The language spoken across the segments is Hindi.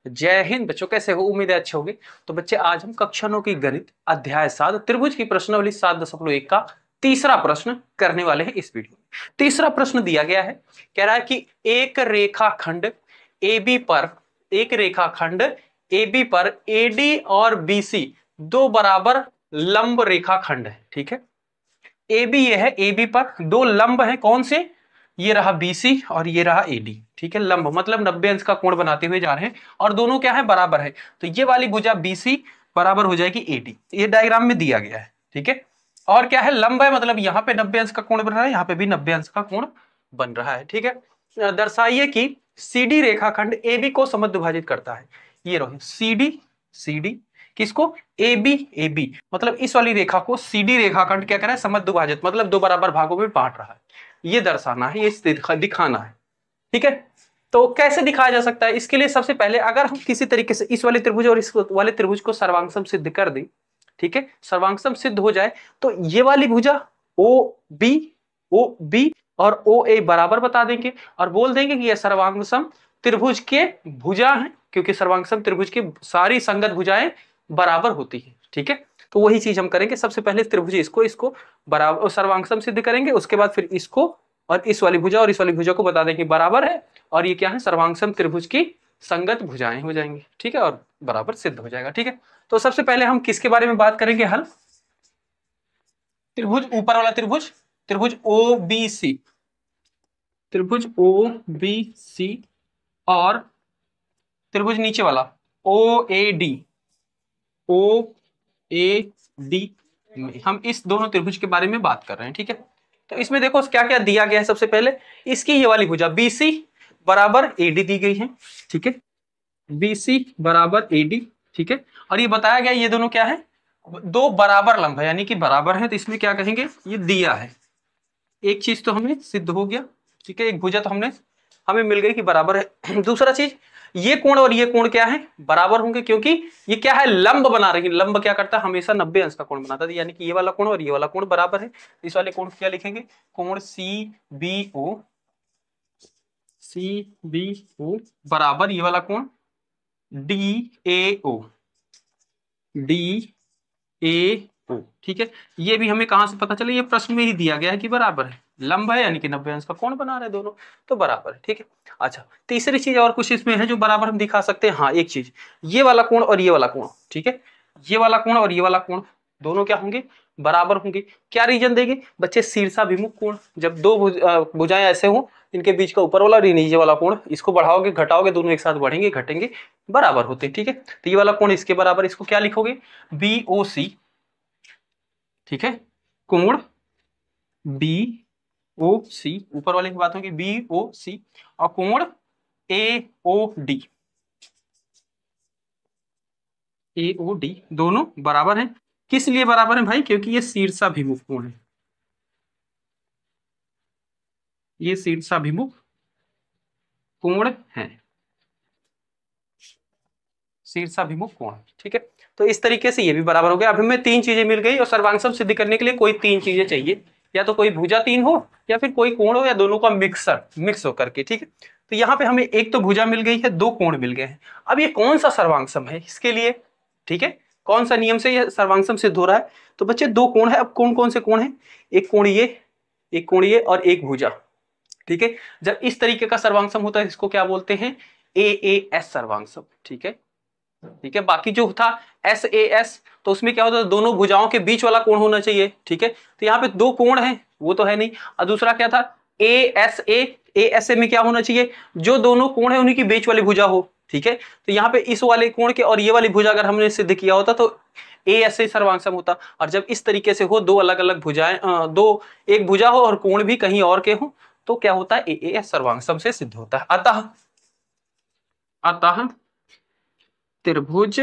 जय हिंद बच्चों, कैसे हो? उम्मीद है अच्छे होंगे। तो बच्चे आज हम कक्षा 9 की गणित अध्याय 7 त्रिभुज की प्रश्नावली 7.1 का तीसरा प्रश्न करने वाले हैं इस वीडियो में। तीसरा प्रश्न दिया गया है, कह रहा है कि एक रेखाखंड AB पर AD और BC दो बराबर लंब रेखाखंड है। ठीक है, AB ये है, AB पर दो लंब है, कौन से? ये रहा BC और ये रहा AD। ठीक है, लंब मतलब 90 अंश का कोण बनाते हुए जा रहे हैं और दोनों क्या है? बराबर है। तो ये वाली भुजा BC बराबर हो जाएगी AD, ये डायग्राम में दिया गया है। ठीक है, और क्या है? लंब है, मतलब यहाँ पे 90 अंश का कोण बन रहा है, यहाँ पे भी 90 अंश का कोण बन रहा है। ठीक है, दर्शाइए कि CD रेखाखंड AB को समद्विभाजित करता है। ये रहो CD किसको? AB मतलब इस वाली रेखा को CD रेखाखंड क्या कर रहा है? समद्विभाजित मतलब दो बराबर भागों में बांट रहा है। ये दर्शाना है, ये दिखाना है। ठीक है, तो कैसे दिखाया जा सकता है? इसके लिए सबसे पहले अगर हम किसी तरीके से इस वाले त्रिभुज और इस वाले त्रिभुज को सर्वांगसम सिद्ध कर दें, ठीक है, सर्वांगसम सिद्ध हो जाए तो ये वाली भुजा OB और OA बराबर बता देंगे और बोल देंगे कि यह सर्वांगसम त्रिभुज के भुजा है, क्योंकि सर्वांगसम त्रिभुज की सारी संगत भुजाएं बराबर होती है। ठीक है, तो वही चीज हम करेंगे। सबसे पहले त्रिभुज इसको बराबर सर्वांगसम सिद्ध करेंगे, उसके बाद फिर इसको और इस वाली भुजा और इस वाली भुजा को बता देंगे बराबर है और ये क्या है? सर्वांगसम त्रिभुज की संगत भुजाएं हो जाएंगी। ठीक है, और बराबर सिद्ध हो जाएगा। ठीक है, तो सबसे पहले हम किसके बारे में बात करेंगे? हल त्रिभुज, ऊपर वाला त्रिभुज, त्रिभुज OBC और त्रिभुज नीचे वाला OAD में हम इस दोनों त्रिभुज के बारे में बात कर रहे हैं। ठीक है, तो इसमें देखो क्या क्या दिया गया है। सबसे पहले इसकी ये वाली भुजा BC बराबर AD दी गई है। ठीक है, BC बराबर AD। ठीक है, और ये बताया गया ये दोनों क्या है? दो बराबर लंब है, यानी कि बराबर है, तो इसमें क्या कहेंगे? ये दिया है। एक चीज तो हमें सिद्ध हो गया। ठीक है, एक भुजा तो हमें मिल गई कि बराबर है। दूसरा चीज, ये कोण और ये कोण क्या है? बराबर होंगे, क्योंकि ये क्या है? लंब बना रही है। लंब क्या करता है? हमेशा 90 अंश का कोण बनाता है, यानी कि ये वाला कोण और ये वाला कोण बराबर है। इस वाले कोण क्या लिखेंगे? कोण CBO बराबर ये वाला कोण DAO। ठीक है, ये भी हमें कहां से पता चले? ये प्रश्न में ही दिया गया है कि बराबर है, लंब है यानी कि 90 अंश का कोण बना रहे दोनों, तो बराबर है। ठीक है, अच्छा, तीसरी चीज और कुछ इसमें है जो बराबर हम दिखा सकते हैं। हाँ, एक चीज, ये वाला कोण और ये वाला कोण, ठीक है, ये वाला कोण और ये वाला कोण दोनों क्या होंगे? बराबर होंगे। क्या रीजन देंगे बच्चे? शीर्षाभिमुख कोण। जब दो भुजाएं ऐसे हो, इनके बीच का ऊपर वाला और नीचे वाला कोण, इसको बढ़ाओगे घटाओगे, दोनों एक साथ बढ़ेंगे घटेंगे, बराबर होते हैं। ठीक है, तो ये वाला कोण इसके बराबर, इसको क्या लिखोगे? BOC। ठीक है, कोण BOC, ऊपर वाले की बात होगी BOC, और कोण AOD दोनों बराबर हैं। किस लिए बराबर है भाई? क्योंकि ये शीर्षाभिमुख कोण है, ये शीर्षाभिमुख कोण है, शीर्षाभिमुख कोण। ठीक है, तो इस तरीके से ये भी बराबर हो गया। अब हमें तीन चीजें मिल गई और सर्वांगसम सिद्ध करने के लिए कोई तीन चीजें चाहिए, या तो कोई भुजा तीन हो, या फिर कोई कोण हो, या दोनों का मिक्स होकर के। ठीक है, तो यहाँ पे हमें एक तो भुजा मिल गई है, दो कोण मिल गए हैं। अब ये कौन सा सर्वांगसम है इसके लिए? ठीक है, कौन सा नियम से ये सर्वांगसम सिद्ध हो रहा है? तो बच्चे दो कोण है। अब कौन कौन से कोण है? एक कोण ये, एक कोण ये और एक भुजा। ठीक है, जब इस तरीके का सर्वांगसम होता है इसको क्या बोलते हैं? AAS सर्वांगसम। ठीक है, ठीक है, बाकी जो था SAS, तो उसमें क्या होता है? दोनों भुजाओं के बीच वाला कोण होना चाहिए। ठीक है, तो यहाँ पे दो कोण है, वो तो है नहीं। और दूसरा क्या था? ASA में क्या होना चाहिए? जो दोनों कोण है उन्हीं की बीच वाली भुजा हो। ठीक है, तो यहाँ पे इस वाले कोण के और ये वाली भुजा अगर हमने सिद्ध किया होता तो ASA सर्वांगसम होता। और जब इस तरीके से हो, दो अलग अलग भुजाएं, एक भुजा हो और कोण भी कहीं और के हो, तो क्या होता है? AAS सर्वांगसम से सिद्ध होता है। अतः त्रिभुज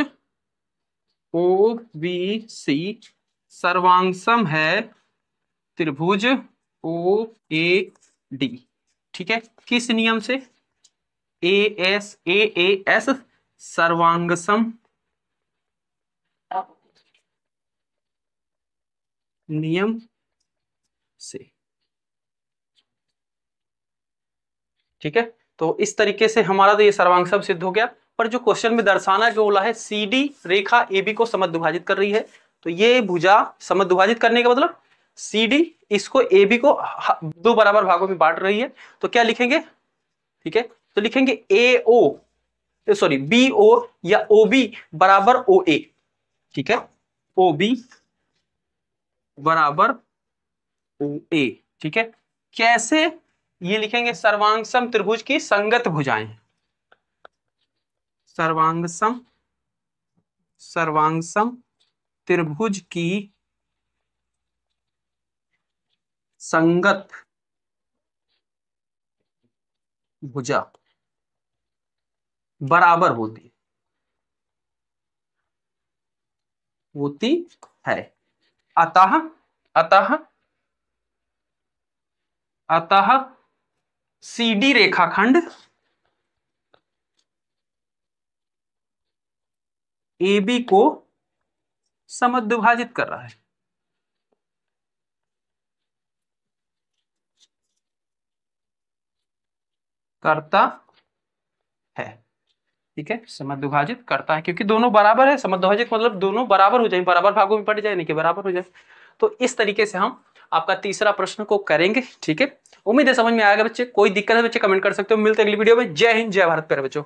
OBC सर्वांगसम है त्रिभुज OAD। ठीक है, किस नियम से? AAS सर्वांगसम नियम से। ठीक है, तो इस तरीके से हमारा तो ये सर्वांगसम सिद्ध हो गया। पर जो क्वेश्चन में दर्शाना जो बोला है CD रेखा AB को समद्विभाजित कर रही है, तो ये भुजा समद्विभाजित करने का मतलब CD इसको AB को दो बराबर भागों में बांट रही है, तो क्या लिखेंगे, ठीक है, तो लिखेंगे AO सॉरी BO या OB बराबर OA, ठीक है, OB बराबर OA, ठीक है। कैसे ये लिखेंगे, सर्वांगसम त्रिभुज की संगत भुजाएं, सर्वांगसम त्रिभुज की संगत भुजा बराबर होती है। अतः अतः अतः CD रेखाखंड AB को समद्विभाजित कर रहा है। करता है, ठीक है, समद्विभाजित करता है, क्योंकि दोनों बराबर है, समद्विभाजित मतलब दोनों बराबर हो जाए, बराबर भागों में पड़ जाए, नहीं कि बराबर हो जाए। तो इस तरीके से हम आपका तीसरा प्रश्न को करेंगे, ठीक है। उम्मीद है समझ में आएगा बच्चे, कोई दिक्कत है बच्चे कमेंट कर सकते हो। मिलते हैं अगली वीडियो में। जय हिंद, जय भारत प्यारे बच्चों।